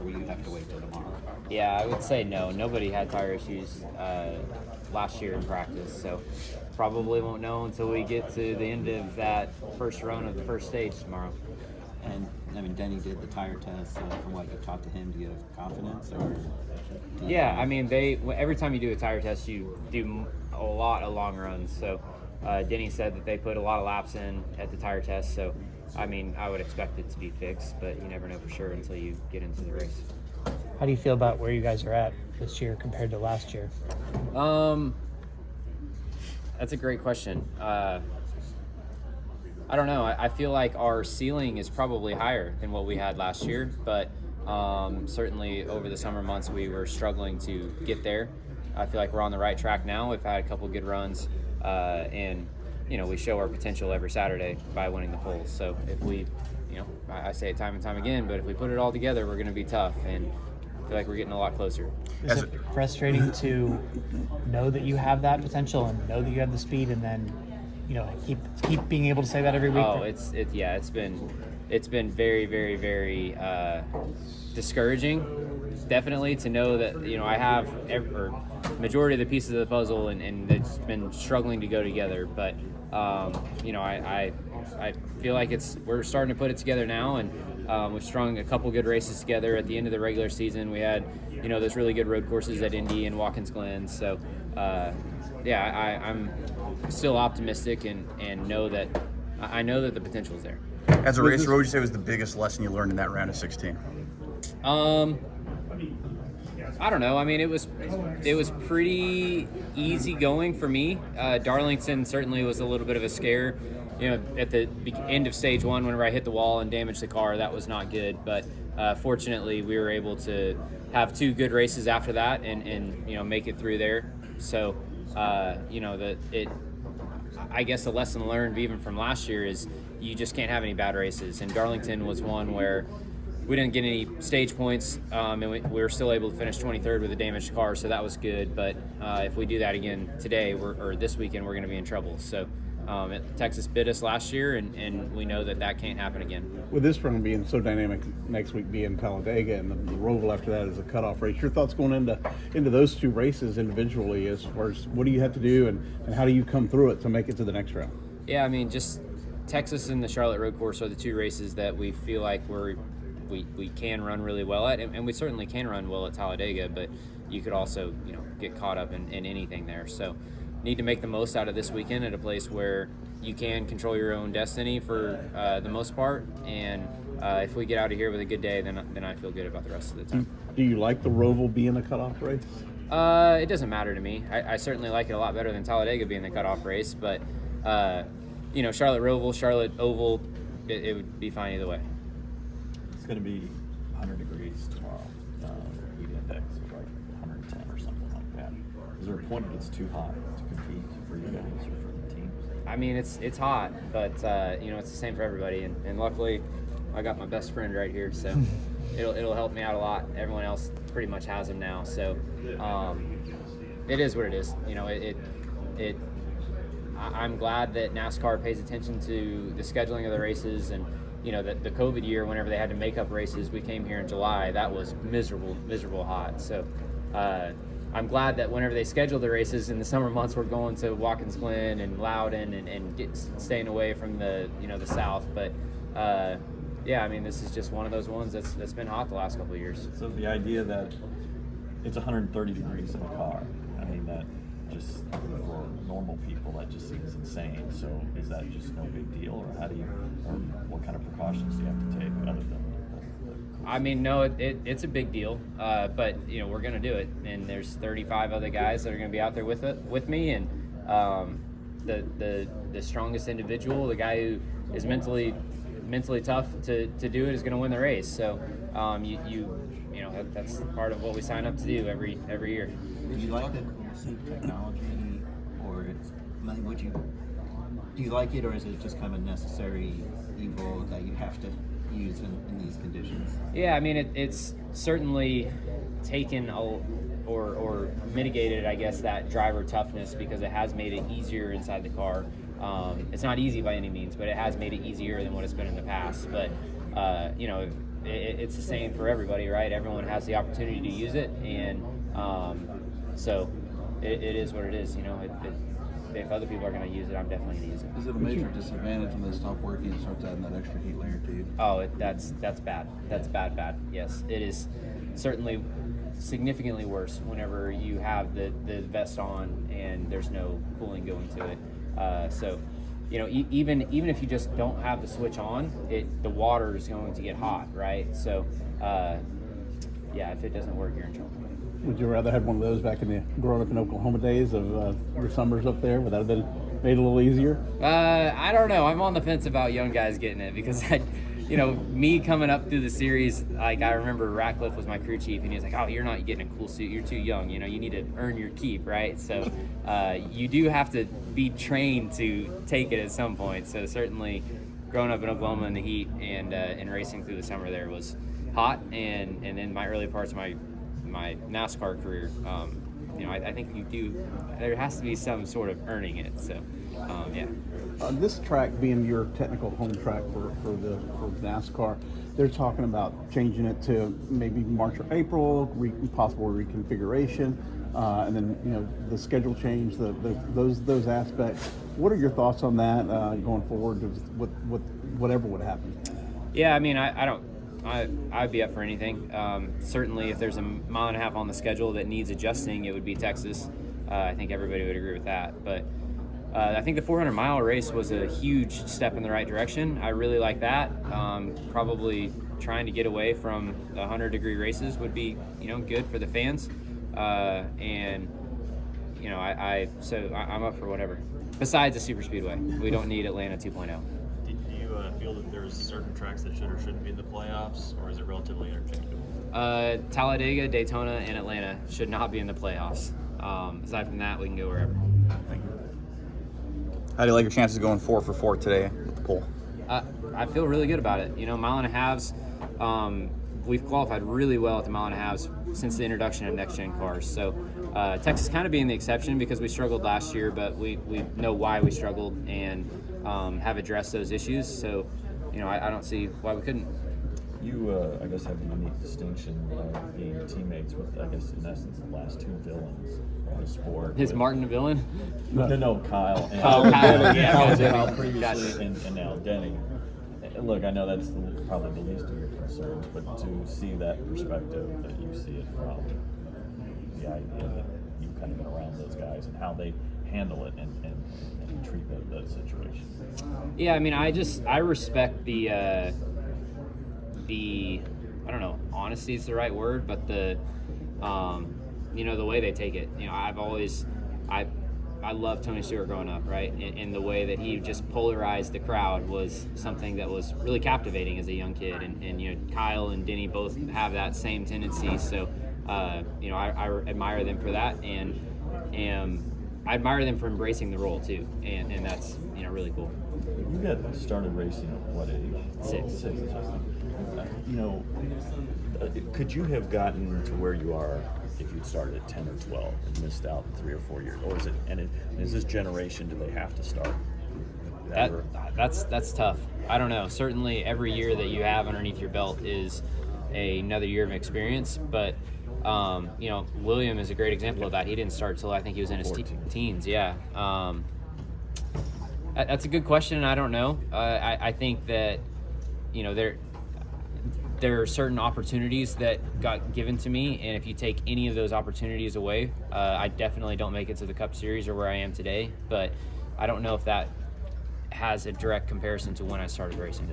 or will you have to wait till tomorrow? Yeah, I would say no. Nobody had tire issues last year in practice, so probably won't know until we get to the end of that first run of the first stage tomorrow. And I mean, Denny did the tire test. From what you've talked to him, do you have confidence, or? Yeah, I mean, every time you do a tire test, you do a lot of long runs. So Denny said that they put a lot of laps in at the tire test. So, I mean, I would expect it to be fixed, but you never know for sure until you get into the race. How do you feel about where you guys are at this year compared to last year? That's a great question. I don't know. I feel like our ceiling is probably higher than what we had last year, but certainly over the summer months we were struggling to get there. I feel like we're on the right track now. We've had a couple good runs, and we show our potential every Saturday by winning the polls. So if we, I say it time and time again, but if we put it all together, we're going to be tough, and I feel like we're getting a lot closer. Is it frustrating to know that you have that potential and know that you have the speed, and then keep being able to say that every week? Oh, it's been very, very, very discouraging. Definitely to know that I have majority of the pieces of the puzzle, and it's been struggling to go together. But I feel like we're starting to put it together now, and we've strung a couple good races together at the end of the regular season. We had those really good road courses at Indy and Watkins Glen. So I'm still optimistic and know that the potential is there. As a racer, what would you say was the biggest lesson you learned in that round of 16? I don't know. I mean, it was pretty easy going for me. Darlington certainly was a little bit of a scare. At the end of stage one, whenever I hit the wall and damaged the car, that was not good. But fortunately, we were able to have two good races after that and make it through there. So, I guess the lesson learned even from last year is you just can't have any bad races. And Darlington was one where we didn't get any stage points, and we were still able to finish 23rd with a damaged car, so that was good. But if we do that again today or this weekend, we're going to be in trouble. So Texas bit us last year, and we know that can't happen again. With this run being so dynamic, next week being Talladega, and the Roval after that is a cutoff race, your thoughts going into those two races individually as far as what do you have to do and how do you come through it to make it to the next round? Yeah, I mean, just Texas and the Charlotte Road Course are the two races that we feel like we can run really well at, and we certainly can run well at Talladega, but you could also get caught up in anything there. So need to make the most out of this weekend at a place where you can control your own destiny for the most part, and if we get out of here with a good day, then I feel good about the rest of the time. Do you like the Roval being a cutoff race? It doesn't matter to me. I certainly like it a lot better than Talladega being the cutoff race, but Charlotte Roval, Charlotte Oval, it would be fine either way. It's going to be 100 degrees tomorrow. Heat index is like 110 or something like that. Is there a point it gets too hot to compete for you guys or for the teams? I mean, it's hot, but it's the same for everybody. And luckily, I got my best friend right here, so it'll help me out a lot. Everyone else pretty much has him now, so it is what it is. I'm glad that NASCAR pays attention to the scheduling of the races, and the COVID year, whenever they had to make up races, we came here in July. That was miserable hot. So I'm glad that whenever they schedule the races in the summer months, we're going to Watkins Glen and Loudon and staying away from the the south. But I mean, this is just one of those ones that's been hot the last couple of years. So the idea that it's 130 degrees in the car, I mean, that just for normal people, that just seems insane. So is that just no big deal, or what kind of precautions do you have to take other than the I mean, no, it's a big deal, but we're gonna do it, and there's 35 other guys that are gonna be out there with me, and the strongest individual, the guy who is mentally tough to do it, is gonna win the race. So that's part of what we sign up to do every year. Did you like the seat technology, or do you like it, or is it just kind of a necessary evil that you have to use in these conditions? Yeah, I mean, it's certainly taken or mitigated, I guess, that driver toughness, because it has made it easier inside the car. It's not easy by any means, but it has made it easier than what it's been in the past. But it's the same for everybody, right? Everyone has the opportunity to use it, and so it is what it is. You know, if other people are going to use it, I'm definitely going to use it. Is it a major disadvantage when they stop working and starts adding that extra heat layer to you? Oh, that's bad. That's bad. Yes, it is certainly significantly worse whenever you have the vest on and there's no cooling going to it. So, you know, even if you just don't have the switch on, the water is going to get hot, right? So, yeah, if it doesn't work, you're in trouble. Would you rather have one of those back in the growing up in Oklahoma days of your summers up there? Would that have been made a little easier? I don't know. I'm on the fence about young guys getting it because me coming up through the series, like I remember Ratcliffe was my crew chief and he was like, "Oh, you're not getting a cool suit. You're too young. You know, you need to earn your keep, right?" So you do have to be trained to take it at some point. So certainly, growing up in Oklahoma in the heat and racing through the summer there was hot, and in my early parts of my NASCAR career, I think there has to be some sort of earning it. So, yeah. This track being your technical home track for NASCAR, they're talking about changing it to maybe March or April, possible reconfiguration, and then the schedule change, those aspects. What are your thoughts on that going forward? With whatever would happen? Yeah, I mean, I'd be up for anything. Certainly, if there's a mile and a half on the schedule that needs adjusting, it would be Texas. I think everybody would agree with that. But I think the 400-mile race was a huge step in the right direction. I really like that. Probably trying to get away from the 100-degree races would be, good for the fans. I'm up for whatever. Besides the super speedway, we don't need Atlanta 2.0. Do you feel that there's certain tracks that should or shouldn't be in the playoffs, or is it relatively interchangeable? Talladega, Daytona, and Atlanta should not be in the playoffs. Aside from that, we can go wherever. Thank you. How do you like your chances going 4 for 4 today with the pole? I feel really good about it. Mile and a halves, we've qualified really well at the mile and a halves since the introduction of next-gen cars. So Texas kind of being the exception because we struggled last year, but we know why we struggled and have addressed those issues. So, I don't see why we couldn't. You, I guess, have the unique distinction of being teammates with, I guess, in essence, the last two villains of the sport. Is Martin a villain? No, Kyle. And Kyle, yeah. Kyle previously, Gotcha. and now Denny. Look, I know that's probably the least of your concerns, but to see that perspective that you see it from, the idea that you've kind of been around those guys and how they handle it and treat that situation. Yeah, I mean, I respect the I don't know, honesty is the right word, but the way they take it. I loved Tony Stewart growing up, right? And the way that he just polarized the crowd was something that was really captivating as a young kid. And Kyle and Denny both have that same tendency. So, I admire them for that, and I admire them for embracing the role too. And that's really cool. You got started racing at what age? 6. Could you have gotten to where you are if you'd started at 10 or 12 and missed out 3 or 4 years? Or is this generation, do they have to start? That's tough. I don't know. Certainly every year that you have underneath your belt is another year of experience, but William is a great example of that. He didn't start till I think he was in his teens. Yeah. That's a good question, and I don't know. I think that there are certain opportunities that got given to me, and if you take any of those opportunities away, I definitely don't make it to the Cup Series or where I am today. But I don't know if that has a direct comparison to when I started racing.